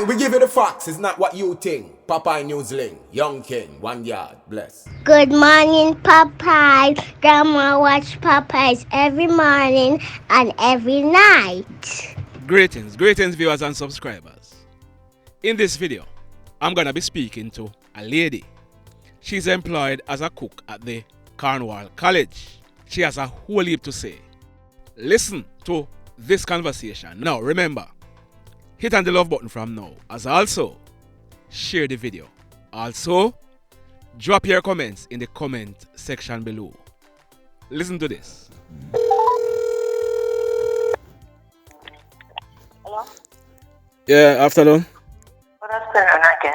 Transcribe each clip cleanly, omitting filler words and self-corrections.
Aye, we give you the facts. It's not what you think. Popeye Newsling, Young King, 1 yard, bless. Good morning, Popeye. Grandma watch Popeyes every morning and every night. Greetings viewers and subscribers. In this video, I'm gonna be speaking to a lady. She's employed as a cook at the Cornwall College. She has a whole heap to say. Listen to this conversation. Now remember, hit on the love button from now, as also share the video. Also, drop your comments in the comment section below. Listen to this. Hello? Yeah, afternoon. Good afternoon again.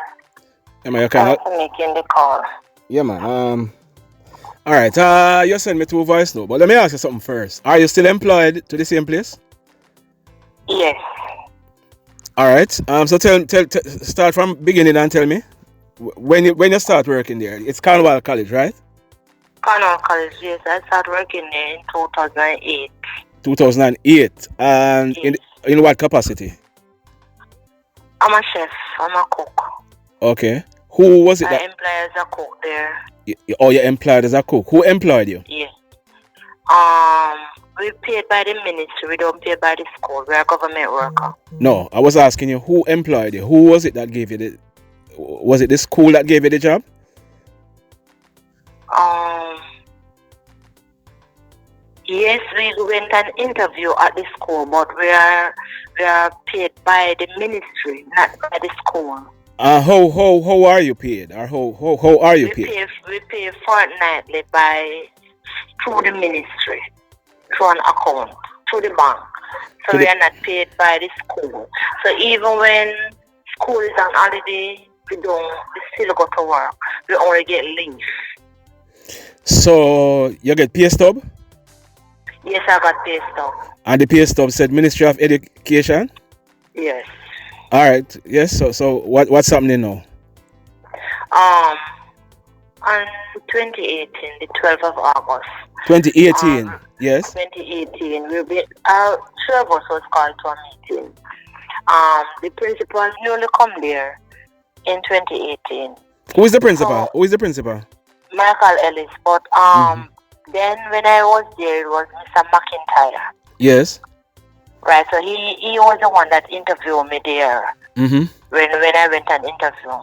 Yeah, man, you Thanks can. for making the call. Yeah, man. All right. You send me 2 voice notes, but let me ask you something first. Are you still employed to the same place? Yes. All right. So start from beginning and tell me when you start working there. It's Cornwall College, right? Cornwall College, yes. I started working there in 2008. 2008. And Yes. in what capacity? I'm a chef. I'm a cook. Okay. Who was it I that? employ as a cook there. You're employed as a cook. Who employed you? Yes. We paid by the ministry. We don't pay by the school. We're a government worker. No, I was asking you who employed you. Who was it that gave you the? Was it the school that gave you the job? Yes, we went an interview at the school, but we are paid by the ministry, not by the school. How are you paid? Or how are you paid? We pay fortnightly through the ministry, through an account, through the bank. So we are not paid by the school. So even when school is on holiday, we still go to work. We only get leave. So you get pay stub? Yes, I got pay stub. And the pay stub said Ministry of Education? Yes. All right. Yes. So what's happening now? On 2018, the 12th of August. 2018. Yes. 2018, we three of us was called to a meeting. The principal newly come there in 2018. Who is the principal? Michael Ellis. But then when I was there, it was Mr. McIntyre. Yes. Right. So he was the one that interviewed me there. Mm-hmm. When I went an interview.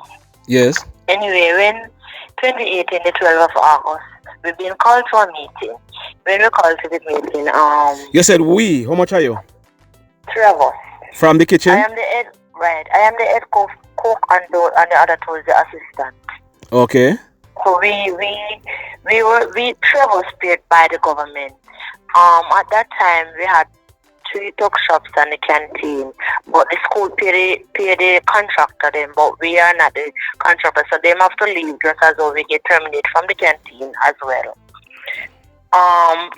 Yes. Anyway, when 2018, the 12th of August, we've been called to a meeting. When we called to the meeting, You said we. How much are you? 3 of us. From the kitchen? I am the head. Right. I am the head cook, and the other 2 is the assistant. Okay. So we 3 of us paid by the government. At that time we had 3 tuck shops and the canteen, but the school pay the contractor them, but we are not the contractor, so they have to leave just as though we get terminated from the canteen as well.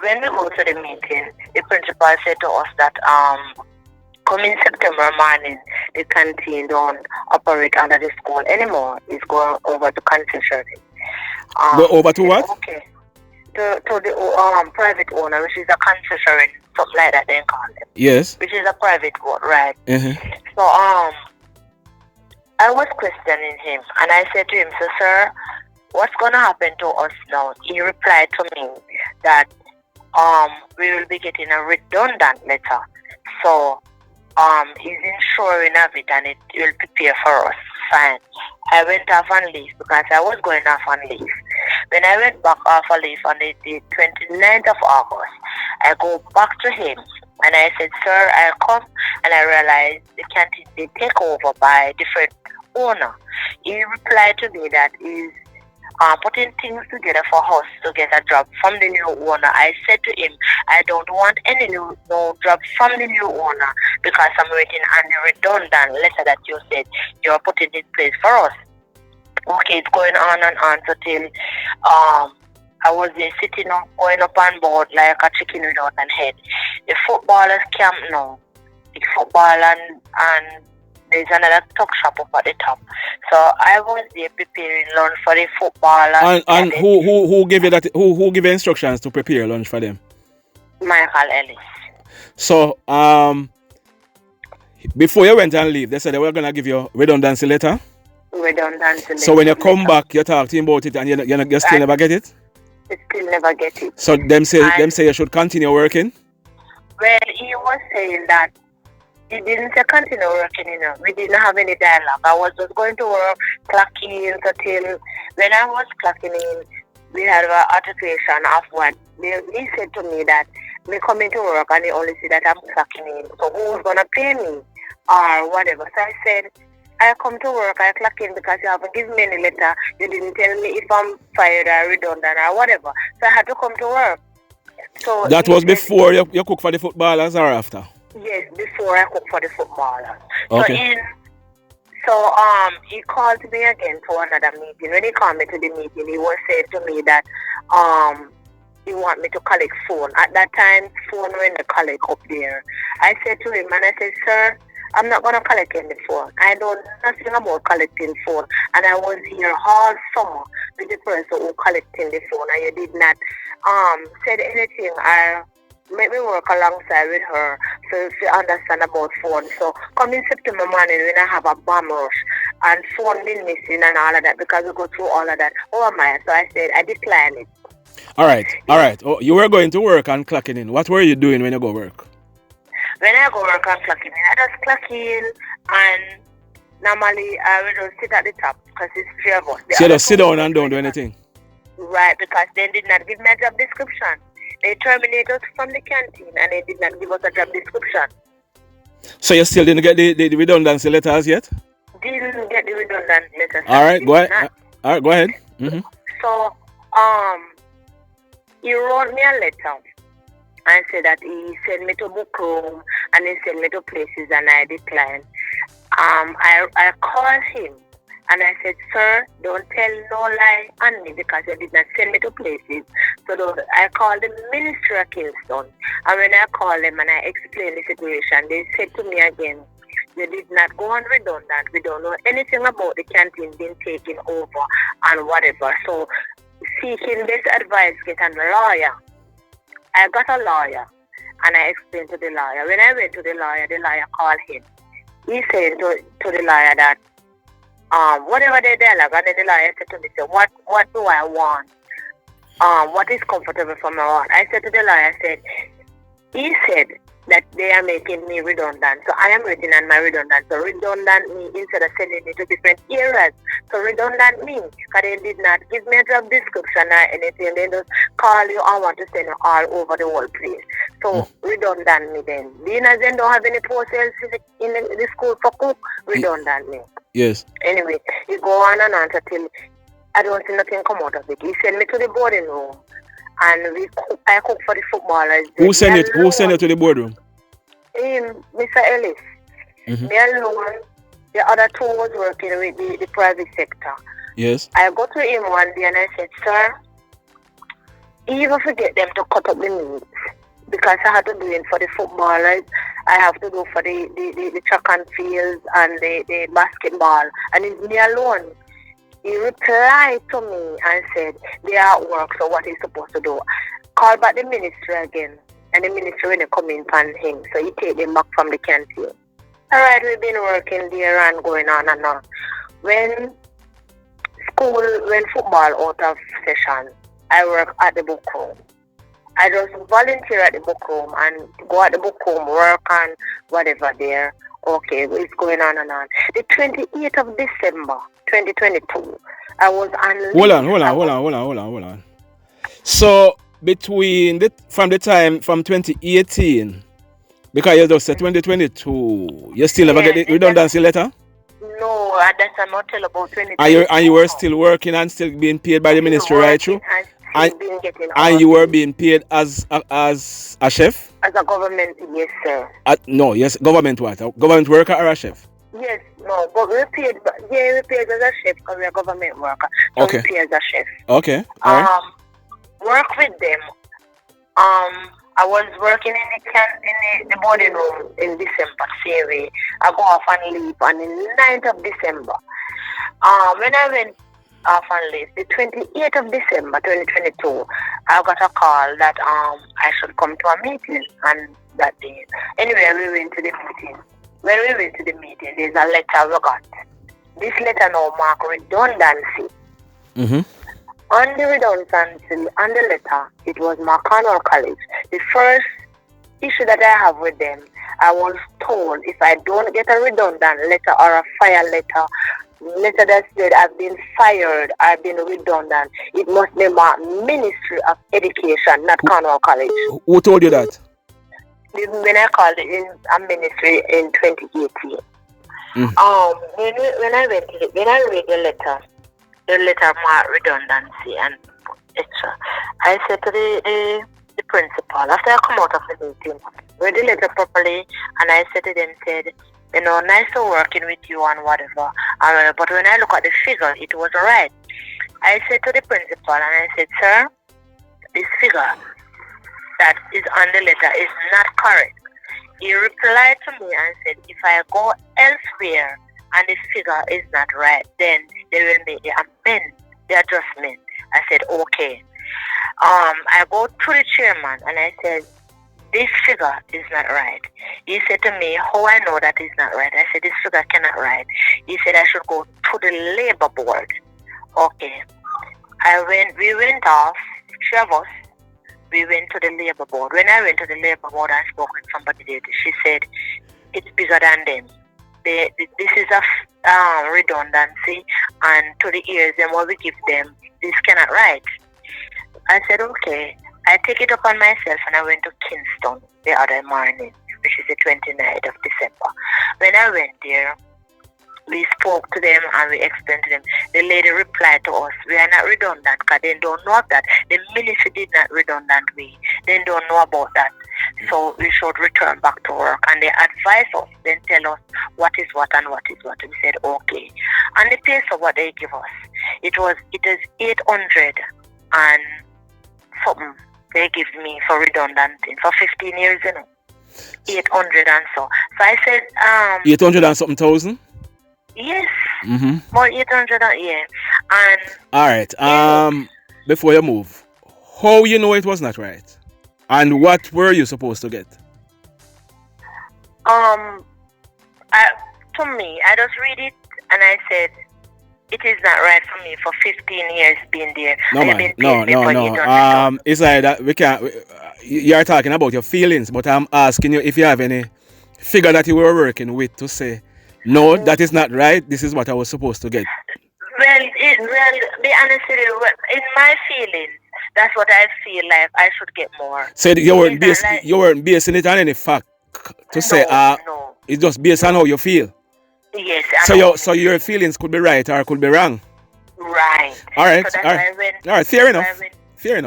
When we go to the meeting, the principal said to us that coming September morning, the canteen don't operate under the school anymore. It's going over to concession. Go over to what? Okay. To the private owner, which is a concession, something like that they call it. Yes. Which is a private one, right? Uh-huh. So I was questioning him, and I said to him, "So, sir, what's gonna happen to us now?" He replied to me that we will be getting a redundant letter. So he's ensuring of it, and it will prepare for us. Fine. I went off on leave because I was going off on leave. When I went back off on leave on the 29th of August, I go back to him and I said, "Sir, I come and I realized the canteen they take over by a different owner." He replied to me that he's putting things together for us to get a job from the new owner. I said to him, "I don't want any no job from the new owner because I'm waiting on the redundant letter that you said you're putting in place for us." Okay, it's going on and on so till I was there sitting up, going up on board like a chicken without an head. The footballers camp now. The football and there's another tuck shop up at the top. So I was there preparing lunch for the football. And who gave you that? Who gave you instructions to prepare lunch for them? Michael Ellis. So Before you went and leave, they said they were gonna give you redundancy letter. Redundancy letter. So when you come back, you talk to him about it, and you still never get it. Still never get it. So them say you should continue working. Well, he was saying that he didn't say continue working, We didn't have any dialogue. I was just going to work, clocking in until when I was clocking in, we had an altercation of what he said to me that me coming to work and he only see that I'm clocking in. So who's gonna pay me or whatever? So I said, I come to work, I clock in because you haven't given me any letter. You didn't tell me if I'm fired or redundant or whatever. So I had to come to work. So that was before you cook for the footballers or after? Yes, before I cook for the footballers. Okay. So he called me again to another meeting. When he called me to the meeting, he was saying to me that he want me to collect phone. At that time, phone were in the collect up there. I said to him, and I said, sir, I'm not going to collect any phone. I know nothing about collecting phone. And I was here all summer with the person who collecting the phone. And you did not said anything. I made me work alongside with her. So if you understand about phone. So come in September morning when I have a bomb rush and phone been missing and all of that because we go through all of that. Oh my. So I said I declined it. All right. Oh, you were going to work and clocking in. What were you doing when you go work? When I go work and clocking in, I just clock in and normally I will just sit at the top because it's 3 of us. So you just sit down and don't do anything? Right, because they did not give me a job description. They terminated us from the canteen and they did not give us a job description. So you still didn't get the redundancy letters yet? Didn't get the redundancy letters. All right, go ahead. Mm-hmm. So, he wrote me a letter and said that he sent me to book room and he sent me to places and I declined. I called him and I said, sir, don't tell no lie on me because you did not send me to places. So I called the Ministry of Kingston, and when I called them and I explained the situation, they said to me again, you did not go on redundant. We don't know anything about the canteen being taken over and whatever. So seeking this advice, get a lawyer. I got a lawyer and I explained to the lawyer. When I went to the lawyer called him. He said to the lawyer that whatever they dialogue, and then the lawyer said to me, so what do I want? What is comfortable for my heart? I said to the lawyer, he said that they are making me redundant. So I am waiting on my redundant. So redundant me instead of sending me to different areas. So redundant me, because they did not give me a job description or anything. They just call you, I want to send you all over the whole place. So redundant me then. Being as they don't have any posts in the school for cook, redundant me. Yes. Anyway, you go on and on until I don't see nothing come out of it. He sent me to the boarding room. And I cook for the footballers. Who sent you to the boardroom? Mr. Ellis. Mm-hmm. Me alone. The other two was working with the private sector. Yes. I go to him one day and I said, sir, even forget them to cut up the meat. Because I had to do it for the footballers. I have to do for the track and fields and the basketball. And it's me alone. He replied to me and said, they are at work, so what he's supposed to do? Call back the ministry again. And the ministry when they come in on him. So he take them back from the canteen. All right, we've been working there and going on and on. When football out of session, I work at the book room. I just volunteer at the book room and go at the book room, work and whatever there. Okay, it's going on and on. The 28th of December, 2022, I was on leave. Hold on. So, from 2018, because you just said 2022, you still never get the redundancy letter? No, that's not till about 2022. And you were still working and still being paid by the ministry, right? True? And you were being paid as a chef? As a government, yes, sir. Government what? A government worker or a chef? Yes, no, but we paid as a chef because we're a government worker. So okay. We pay as a chef. Okay. All right. Work with them. I was working in the boarding room in December, say I go off on leave on the 9th of December. When I went off on leave, the 28th of December 2022, I got a call that I should come to a meeting on that day. Anyway, we went to the meeting. when we went to the meeting, there's a letter we got. This letter now mark redundancy. Mm-hmm. On the redundancy, on the letter, it was Cornwall College. The first issue that I have with them, I was told if I don't get a redundant letter or a fire letter that said I've been fired, I've been redundant, it must be my Ministry of Education, not Cornwall College. Who told you that? When I called it in a ministry in 2018. When I read the letter marked redundancy and extra, I said to the principal, after I come out of the meeting, read the letter properly, and I said to them, nice to working with you and whatever. But when I look at the figure, it was right. I said to the principal, and I said, sir, this figure that is on the letter is not correct. He replied to me and said, if I go elsewhere and the figure is not right, then they will make the adjustment. I said, okay. I go to the chairman and I said, this figure is not right. He said to me, how I know that is not right? I said, this figure cannot right. He said I should go to the labor board. Okay. We went off, three of us, we went to the labor board. When I went to the labor board and spoke with somebody there, she said, it's bigger than them. This is a redundancy, and to the ears, and what we give them, this cannot write. I said, okay. I take it upon myself, and I went to Kingston the other morning, which is the 29th of December. When I went there, we spoke to them and we explained to them. The lady replied to us, we are not redundant because they don't know that. The ministry did not redundant we. They don't know about that. So we should return back to work. And they advise us, then tell us what is what and what is what. We said, okay. And the pay of what they give us, it is 800 and something they give me for redundancy for 15 years, 800 and so. So I said, 800 and something thousand? Yes. Mm-hmm. More 800, yeah. And all right. Before you move, how you know it was not right, and what were you supposed to get? To me, I just read it and I said, it is not right for me for 15 years being there. No. It's like that we can't. You are talking about your feelings, but I'm asking you if you have any figure that you were working with to say, no, that is not right. This is what I was supposed to get. Well, be honest with you, in my feelings, that's what I feel like I should get more. So you weren't basing it on any fact to say, no. It's just based on how you feel. Yes. So your feelings could be right or could be wrong. Right. All right. So all right. Fair enough.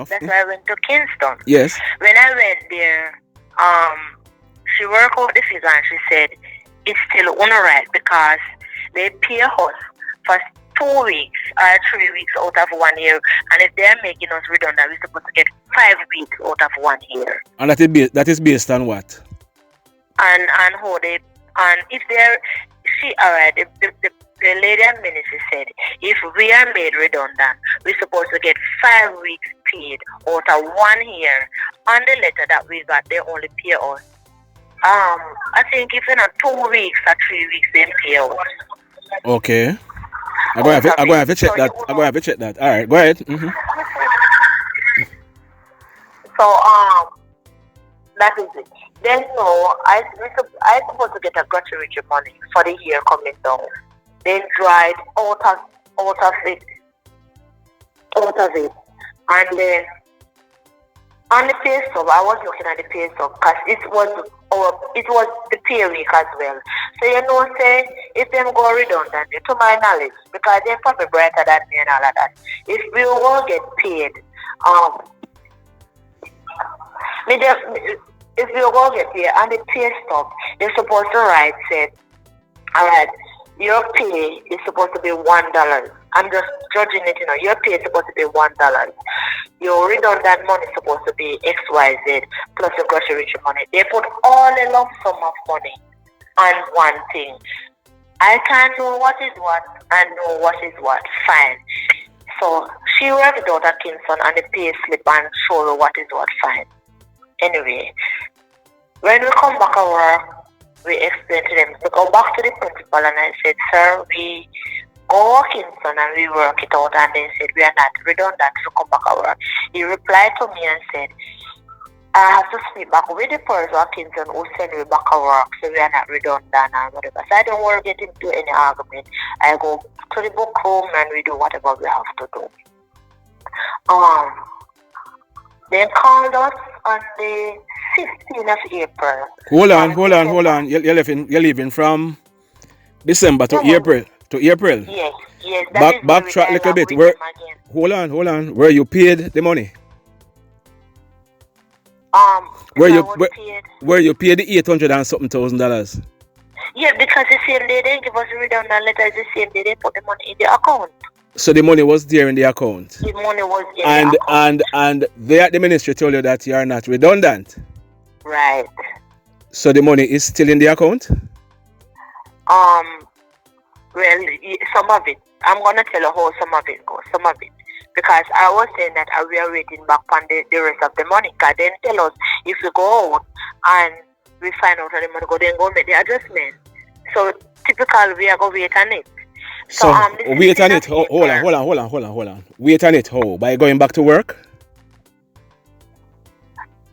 That's why I went to Kingston. Yes. When I went there, she worked out the figure and she said it's still unright because they pay us for 2 weeks or 3 weeks out of 1 year, and if they're making us redundant, we're supposed to get 5 weeks out of 1 year. And that is based on what? And how they if they're the lady and ministry said if we are made redundant, we're supposed to get 5 weeks paid out of 1 year. On the letter that we got, they only pay us. I think if 2 weeks or 3 weeks, they pay us. Okay. I'm going to have to check that. I'm going to have to check that. All right, go ahead. Mm-hmm. So that is it. Then I supposed to get a gratuity money for the year coming down. Then dried out of it. And then on the pay stub, I was looking at the pay stub because it was the pay week as well. So say if them go redundant, to my knowledge, because they're probably brighter than me and all of that. If we will get paid, if we will get paid on the pay stub, they're supposed to write said, all right, your pay is supposed to be $1. I'm just judging it, your pay is supposed to be $1. Your redundant money is supposed to be XYZ plus your grocery money. They put all a lump sum of money on one thing. I can't know what is what and know what is what. Fine. So she worked out at Kingston and the pay slip and show her what is what. Fine. Anyway, when we come back to work, we explained to them. We go back to the principal and I said, sir, we go work in son and we work it out, and they said we are not redundant to come back at work. He replied to me and said, I have to speak back with the person at Kingston who send me back at work, so we are not redundant and whatever. So I don't want to get into any argument. I go to the book room and we do whatever we have to do. They called us on the 16th of April. Hold on. You're leaving from December to April. Yes. Backtrack a little bit. Hold on. Where you paid the money? Where you paid the $800 and something $1,000? Yeah, because the same day they give us a redundant letter, the same day they put the money in the account. So the money was there in the account. The money was in the account. And they at the ministry told you that you are not redundant. Right. So the money is still in the account? Well, some of it. I'm gonna tell you how some of it goes. Some of it. Because I was saying that we are waiting back on the rest of the money. Because then tell us if we go out and we find out how the money go, then go make the adjustment. So typical, we are going to wait on it. So wait on it. Hold on. Wait on it. How? By going back to work?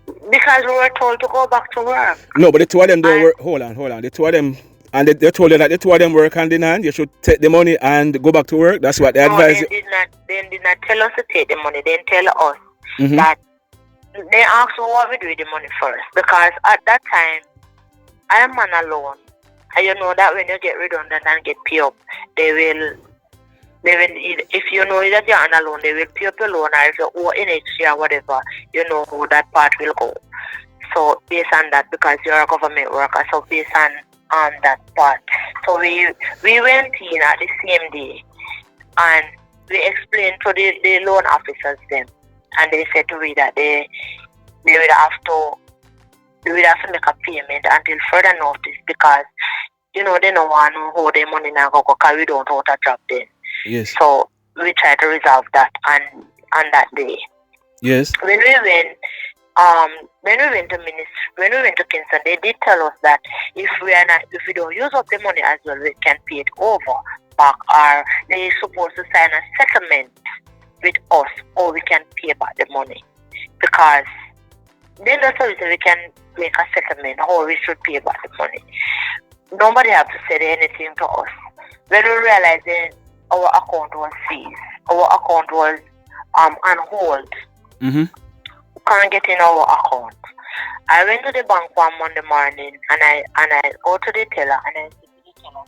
Because we were told to go back to work. No, but the two of them don't work. Hold on. The two of them. And they told you that the two of them work hand in hand. You should take the money and go back to work. That's what they advise you. They did not tell us to take the money. They tell us that they asked what we do with the money first. Because at that time, I am man alone. And you know that when you get redundant and get paid up, they will, if you know that you're on alone, they will pay up your loan, or if you owe NHG or whatever, you know who that part will go. So based on that, because you're a government worker, so based on that part. So we went in at the same day and we explained to the loan officers them, and they said to me that they would have to make a payment until further notice, because they don't want to hold their money now because we don't hold a job then. Yes. So we tried to resolve that on that day. Yes. When we went to Kingston, they did tell us that if we don't use up the money as well, we can pay it over back, or they're supposed to sign a settlement with us, or we can pay back the money. Because then that's how we can make a settlement, or we should pay back the money. Nobody have to say anything to us. When we realized that our account was seized, our account was on hold. Mm-hmm. Can't get in our account. I went to the bank one Monday morning and I go to the teller and I said to the teller,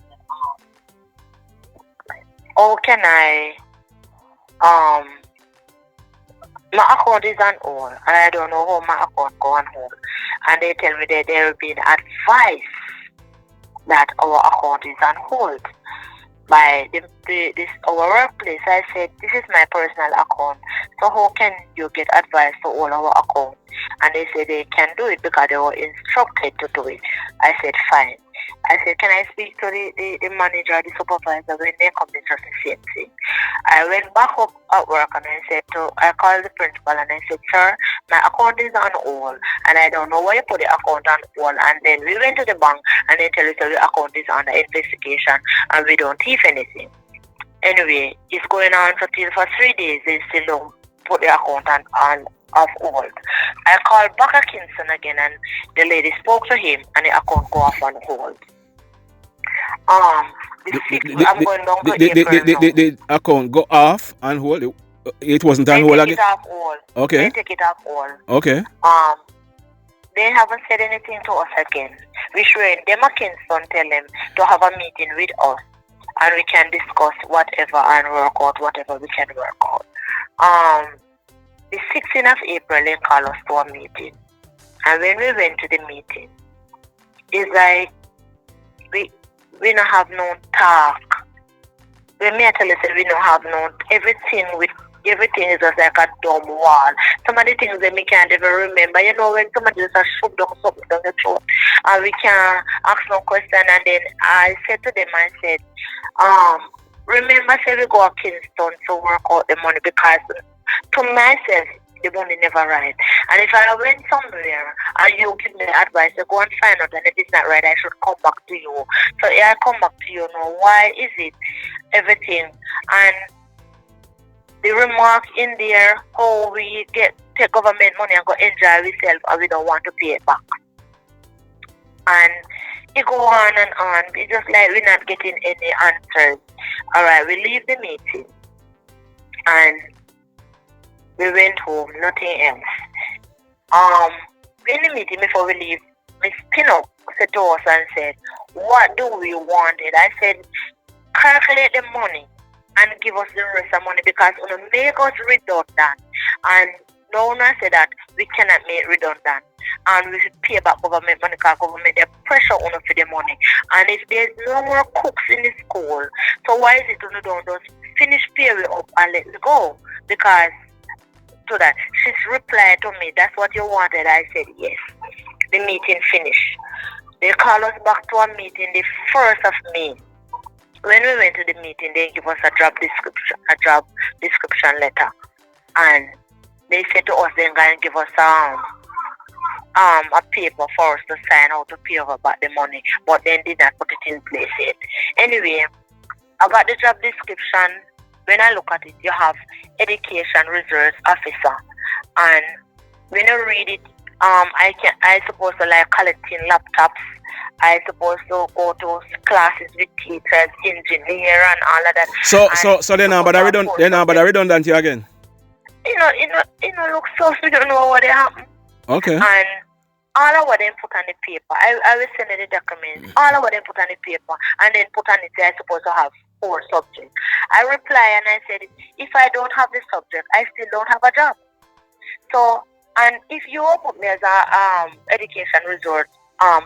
how can I my account is on hold and I don't know how my account go on hold. And they tell me that they have been advised that our account is on hold by our workplace. I said, this is my personal account, so how can you get advice for all our accounts? And they said they can do it because they were instructed to do it. I said, fine. I said, can I speak to the manager, the supervisor? When they come, they just the same thing. I went back up at work and I called the principal and I said, sir, my account is on hold and I don't know why you put the account on hold. And then we went to the bank and they tell us that the account is under investigation and we don't thief anything. Anyway, it's going on for 3 days. They still don't put the account on off hold. I called back at Kingston again and the lady spoke to him and the account go off on hold. I'm going down to April now. The account go off and hold. It wasn't on hold again. They take it off hold. Okay. They take it off hold. Okay. They haven't said anything to us again. We should them at Kingston tell them to have a meeting with us and we can discuss whatever and work out whatever we can work out. The 16th of April they called us to a meeting. And when we went to the meeting, it's like we don't have no talk. When me I tell you we don't have no everything is just like a dumb wall. Some of the things that we can't even remember. You know, when somebody just shove down something down the throat and we can't ask no question, and then I said to them, I said, remember say we go to Kingston to work out the money, because to myself, the money never right. And if I went somewhere and you give me advice to go and find out and it is not right, I should come back to you. So yeah, I come back to you now. Why is it everything? And the remark in there, how we take government money and go enjoy ourselves and we don't want to pay it back. And it go on and on. It's just like we're not getting any answers. Alright, we leave the meeting and we went home, nothing else. In the meeting before we leave, Miss Pinnock said to us and said, what do we want? I said, calculate the money and give us the rest of money because it will make us redundant. And no one said that we cannot make redundant. And we should pay back government money because government they pressure on us for the money. And if there's no more cooks in the school, so why is it you don't just finish pay we up and let it go? Because to that, she's replied to me, that's what you wanted. I said yes. The meeting finished. They called us back to a meeting the 1st of May. When we went to the meeting, they give us a job description letter. And they said to us they're going to give us a paper for us to sign out to pay over back the money, but then did not put it in place yet. Anyway, about the job description, when I look at it, you have Education Resource Officer, and when you read it, I supposed to like collecting laptops. I supposed to go to classes with teachers, engineer, and all of that. So they're not but redundant here again. You know, look so we don't know what they happen. Okay. And all of what they put on the paper, I will send you the documents. All of what they put on the paper, and then put on it. I supposed to have 4 subjects. I reply and I said, if I don't have the subject, I still don't have a job. So, and if you put me as a education resource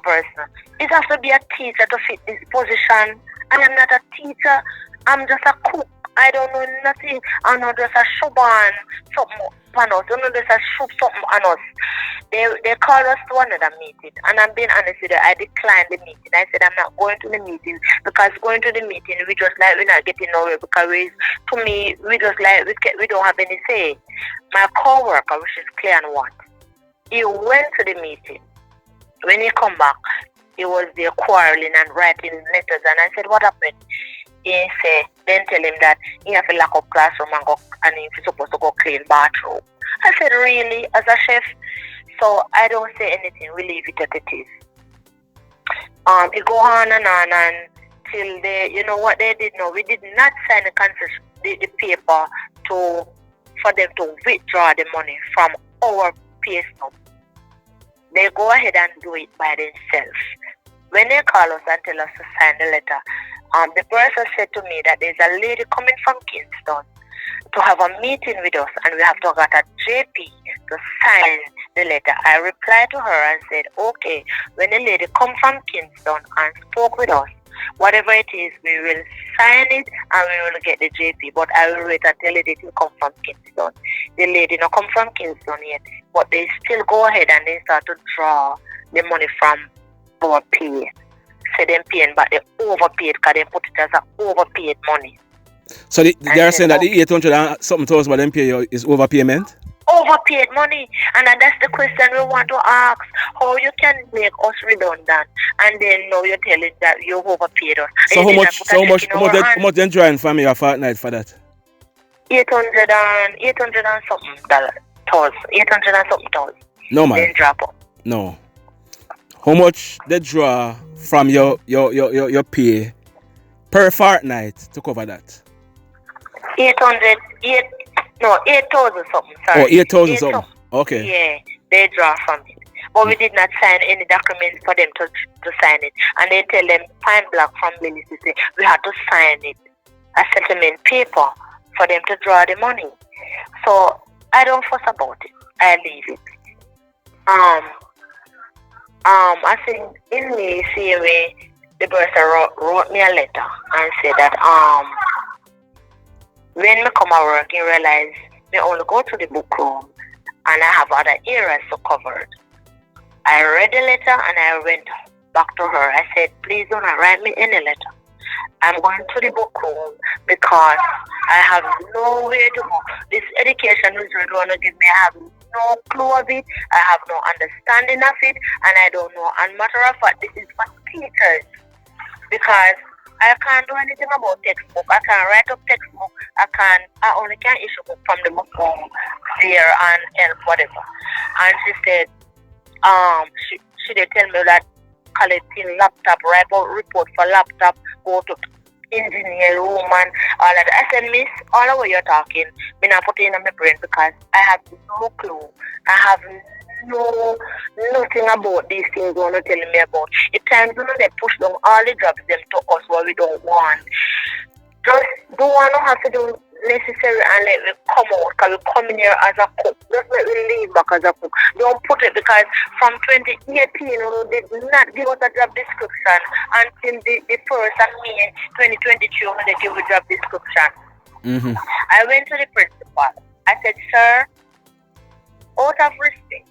person, it has to be a teacher to fit this position. I am not a teacher. I'm just a cook. I don't know nothing. I'm not just a shuban something on us. I'm not just a shub something on us. They called us to another meeting, and I'm being honest with you, I declined the meeting. I said I'm not going to the meeting because going to the meeting we just like we're not getting nowhere because we just like we don't have any say. My co-worker, which is Clay and Watt, he went to the meeting. When he come back, he was there quarreling and writing letters, and I said, what happened? He said, then tell him that he have to lock up classroom and he's supposed to go clean bathroom. I said, really, as a chef? So I don't say anything, we leave it as it is. It go on and till they, you know what they did now, we did not sign the paper for them to withdraw the money from our pay stub. They go ahead and do it by themselves. When they call us and tell us to sign the letter, the person said to me that there's a lady coming from Kingston to have a meeting with us and we have to get a JP to sign the letter. I replied to her and said, okay, when the lady come from Kingston and spoke with us, whatever it is, we will sign it and we will get the JP. But I will wait until the lady come from Kingston. The lady not come from Kingston yet, but they still go ahead and they start to draw the money from our pay. So them paying, but they overpaid because they put it as an overpaid money. So they are saying that the 800 and something thousand what them pay you is overpayment? Overpaid money, and that's the question we want to ask: how you can make us redundant, and then now you're telling that you overpaid us. So how much then drawing from me a fortnight for that? 800 and something thousand. 800 and something thousand. No man. Then drop up. No. How much they draw from your pay per fortnight to cover that? 8,000 something. Sorry. Oh, 8,000 something. Okay. Yeah, they draw from it. But we did not sign any documents for them to sign it. And they tell them time block from Lily to say we have to sign it, a settlement paper for them to draw the money. So I don't fuss about it. I leave it. I think in the same way, the person wrote me a letter and said that when I come to work, you realize I only go to the book room and I have other areas to cover. I read the letter and I went back to her. I said, please don't write me any letter. I'm going to the book room because I have nowhere to go. This education is going to give me, I have no clue of it, I have no understanding of it, and I don't know. And matter of fact, this is for teachers because I can't do anything about textbook. I can't write up textbook. I only can issue book from the book room there and help whatever. And she said, she did tell me that collecting laptop, write out report for laptop, go to engineer room and all that. I said, Miss, all the way you're talking, me not put it in my brain because I have no clue. I have nothing about these things you want to tell me about. At times when they push down all the jobs them to us what we don't want. Just don't want to have to do necessary and let me come out because we come in here as a cook. Just let me leave back as a cook. Don't put it because from 2018 they did not give us a job description until the first of May 2022 when they give a job description. Mm-hmm. I went to the principal. I said, sir, out of respect,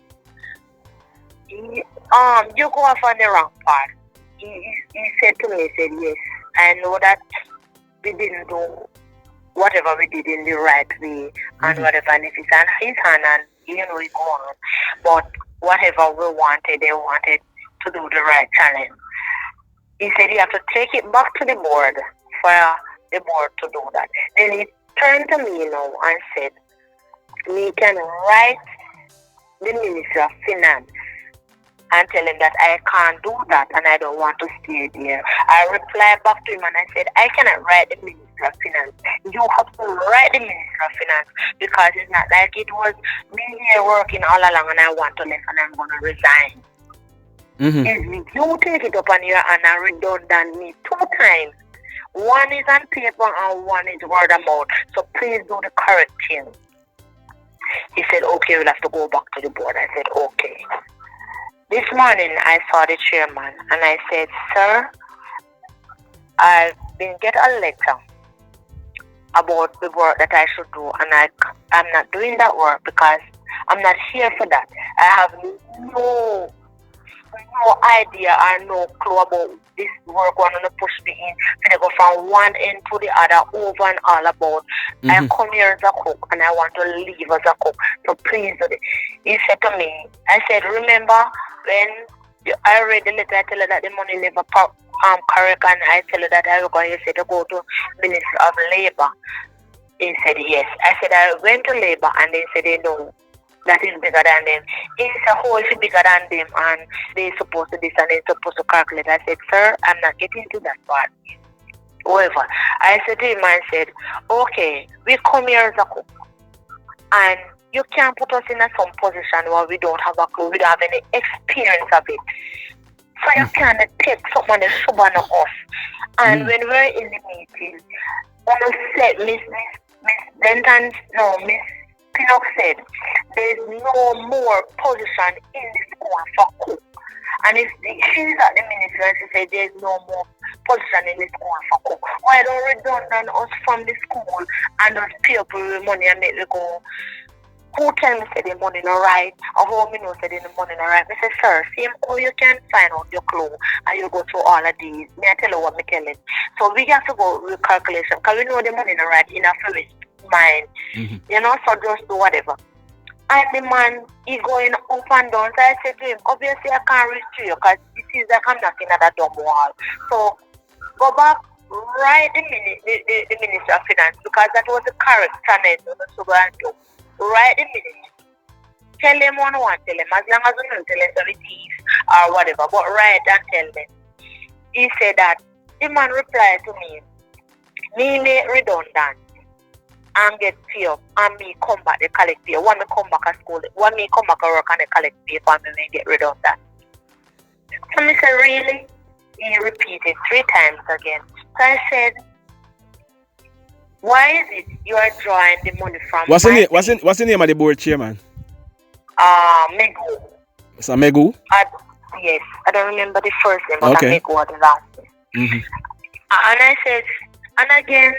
you go off on the wrong path. He said to me, he said, yes, I know that we didn't do whatever we did in the right way and whatever, and if it's on his hand and we go on. But whatever we wanted, they wanted to do the right challenge. He said you have to take it back to the board for the board to do that. Then he turned to me now and said, we can write the Minister of Finance and tell him that I can't do that and I don't want to stay there. I replied back to him and I said, I cannot write the Minister of Finance. You have to write the Minister of Finance because it's not like it was me here working all along and I want to leave and I'm going to resign. Mm-hmm. If you take it up on your hand and redundant me 2 times, one is on paper and one is word of mouth. So please do the correct thing. He said, okay, we'll have to go back to the board. I said, okay. This morning, I saw the chairman and I said, sir, I've been get a letter about the work that I should do and I'm not doing that work because I'm not here for that. I have no idea or no clue about this work going to push me in. And I go from one end to the other over and all about. I come here as a cook and I want to leave as a cook. So please do it. He said to me, I said, remember when I read the letter, I tell her that the money never correct and I tell her that I was going to go to Ministry of Labour. He said yes. I said I went to Labour and they said they know that is bigger than them. He said, oh, it's bigger than them and they're supposed to this and they're supposed to calculate. I said, sir, I'm not getting to that part. However, I said to him, I said, okay, we come here as a cook and you can't put us in some position where we don't have a clue, we don't have any experience of it. So you can't take someone and shove on us. And when we're in the meeting, when we said, Miss Pinnock said, there's no more position in the school for cook. And if she's at the ministry and she said there's no more position in the school for cook, why don't redundant us from the school and just pay up with money and make we go? Who tell me say the money not right or who me know say the money not right? I say, sir, same how you can find out your clue and you go through all of these. Me I tell you what me telling. So we have to go with calculation because we know the money not right in a first mind. You know, so just do whatever. And the man, he going up and down. So I said to him, obviously I can't reach to you because it seems like I'm knocking at a dumb wall. So go back, write the Minister of Finance because that was the correct channel. So go and do. Write the ministry. Tell them what you want, tell them. As long as you don't tell them the thief or whatever, but write and tell them. He said that the man replied to me, me make redundant and get pay up and me come back to collect pay. When me come back to school, when me come back to work and collect pay and me may get redundant. So I said, really? He repeated 3 times again. So I said, why is it you are drawing the money from? What's the name of the board chairman? Meghoo. So Meghoo? Yes, I don't remember the first name, but okay. Meghoo was the last name. And I said, and again,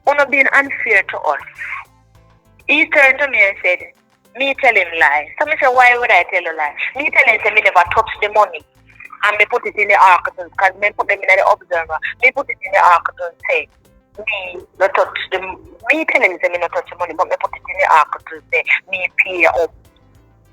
you're not being unfair to us. He turned to me and said, me tell him lie. So I said, why would I tell a lie? Me tell him, say, me never touch the money. and me put it in the articles, because me put them in the observer. Me put it in the articles, say, me not touch the, me telling me say me not touch the money, but me put it in the articles, say, me pay up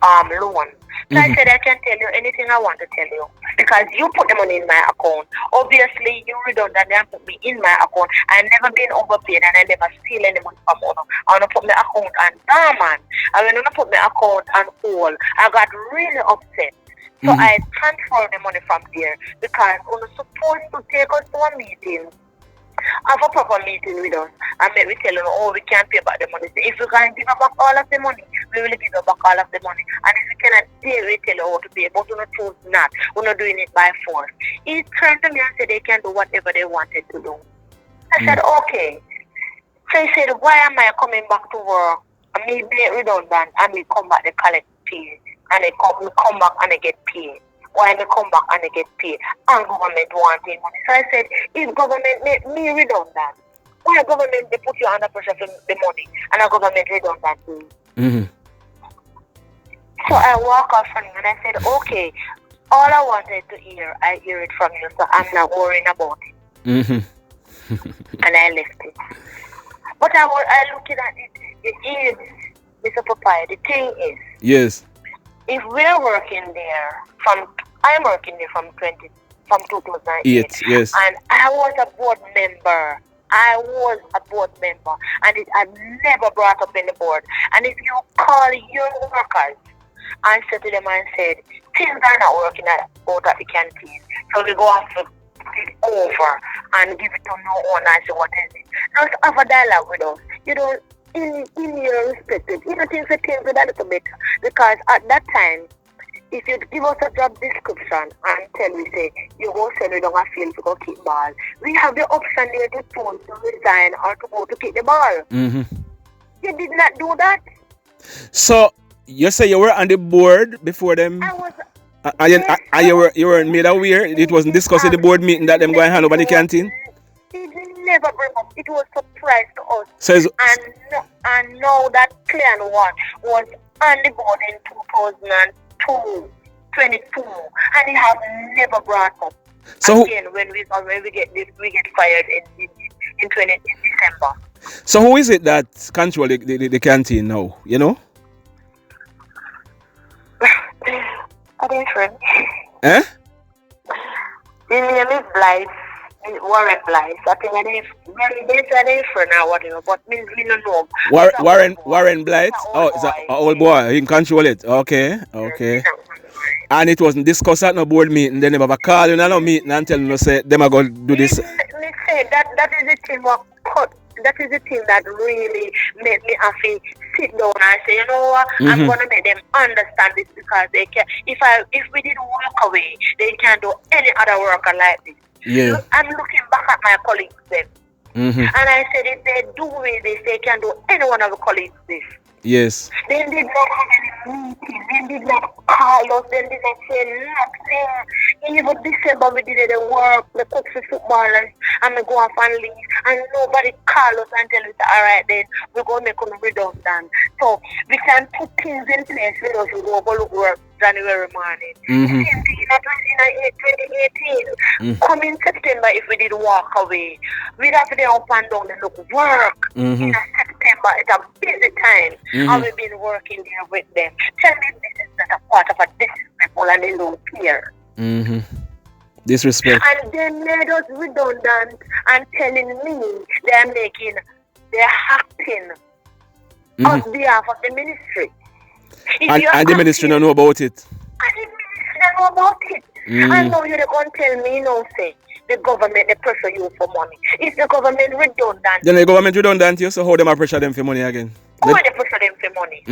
loan. So I said I can tell you anything I want to tell you, because you put the money in my account. Obviously, you redundantly and put me in my account. I never been overpaid and I never steal any money from owner. I want to put my account on man. And when I put my account on hold, I got really upset. So I transferred the money from there, because we're supposed to take us to a meeting, have a proper meeting with us, and maybe tell them, oh, we can't pay back the money. So if you can give us back all of the money, we will give you back all of the money. And if you cannot pay, we tell you how to pay, but we're not choose not. We're not doing it by force. He turned to me and said they can do whatever they wanted to do. I said, okay. So he said, why am I coming back to work? And me be redundant, and me come back, they collect pay. And they come back and they get paid. Why they come back and they get paid? And government wanting money. So I said, if government make me redundant, why government they put you under pressure for the money and a government redundant too? So I walk off from him and I said, okay, all I wanted to hear, I hear it from you, so I'm not worrying about it. And I left it. But I looking at it, Mr. Papaya, the thing is, yes, if we're working there I'm working there from 2008. Yes. And I was a board member. And it had never brought up in the board. And if you call your workers and say to them and said, things are not working out at the canteen, so we go have to it over and give it to no one and say what is it. Just have a dialogue with us. You don't in your respected, you know, things with a little bit, because at that time, if you give us a job description and tell me, say, you go sell it on a field to go kick ball, we have the option there to choose to resign or to go to kick the ball. You did not do that. So you say you were on the board before them? I was. You weren't made aware? It wasn't discussed in the board meeting that them go and hand over the canteen? It never bring up. It was a surprise to us. So and now that Clan one was on the board in 2022, and it has never brought up. So again, when we get this, we get fired in December. So who is it that control the canteen now? You know? I think friend. Eh? The name is Blythe. Warren Blythe. I think I think friend or whatever, but we don't know. Warren Blythe? Oh, it's an old boy. He can control it. Okay. And it wasn't discussed at no board meeting. They never call you in no meeting and tell you, say, them are going to do this. Let's say that is the thing that is the thing that really made me have to sit down and say, you know what, I'm gonna make them understand this, because they can. If we didn't walk away, they can't do any other worker like this. Yeah. I'm looking back at my colleagues then. And I said, if they do this, they can do any one of the colleagues this. Yes. They did not have any meeting. They did not call us. They did not say nothing. Even December, we did the work, the cook for footballers, and we go off and leave. And nobody call us and tell us, all right, then we're going to make them redundant. So we can put things in place with us. We go look work January morning. Same thing in 2018. Come in September, if we did walk away, we'd have to be up and down and look work. In September, it's a busy time. And we've been working there with them. Tell me this is not a part of a disrespectful and they don't care. Disrespect. And they made us redundant and telling me they're acting on behalf of the ministry. And the ministry don't know about it. And the ministry don't know about it. I know you're going to tell me, say, the government, they pressure you for money. If the government redundant. Then the government redundant, you, so how them pressure them for money again? Why they pressure them for money?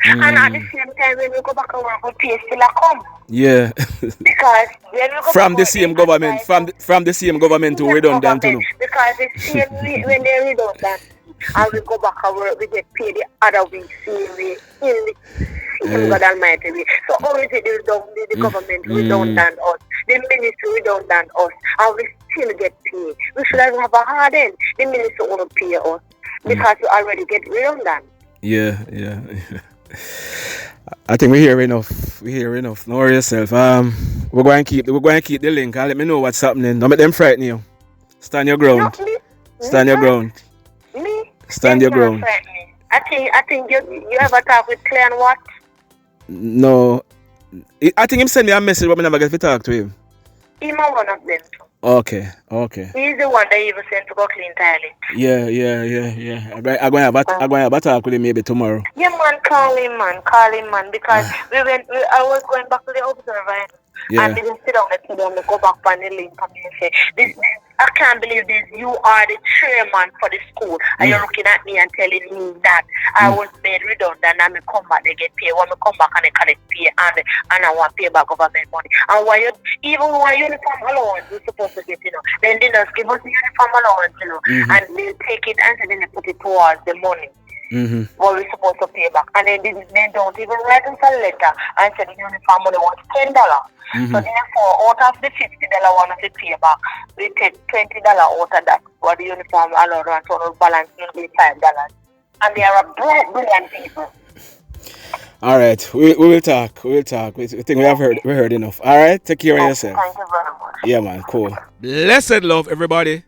And at the same time, when we go back and work, we pay still a come. Yeah. Because when we go from the same government, from the same government to redundant to know. Because the same when they're redundant, and we go back and work, we get paid the other week, same way, in the God Almighty way. So how is it the government redundant us, the ministry redundant us, and we still get paid? We should have a hard end. The ministry won't pay us because we already get redundant. Yeah. I think we hear enough. We hear enough. Don't worry yourself. We're going to keep the link. Let me know what's happening. Don't make them frighten you. Stand your ground. Not me. Stand your ground. Me? Stand your ground. Me. I think you ever talk with Clay and what? No. I think him send me a message, but I never get to talk to him. He's one of them. Okay. He's the one that even sent to go clean toilet. Yeah. I'm going to have a talk with him maybe tomorrow. Yeah, man, call him, man, because I was going back to the observer, Yeah. and didn't sit down and go back on the link and say, I can't believe this, you are the chairman for the school, and you're looking at me and telling me that I was made redundant, and I come back, they get paid, when I come back and they collect pay, and I want to pay back government money, and why you, even when uniform allowance you're supposed to get, then they just give us the uniform allowance, and they take it and then they put it towards the money. What we're supposed to pay back, and then they don't even write us a letter and say the uniform money was $10. So therefore, out of the $50 one of the pay back, we take $20 out of that for the uniform allowance, so the balance will be $5. And they are a brilliant people. All right, we will talk. We think we heard enough. All right, take care of yourself. Thank you very much. Yeah, man, cool. Blessed love, everybody.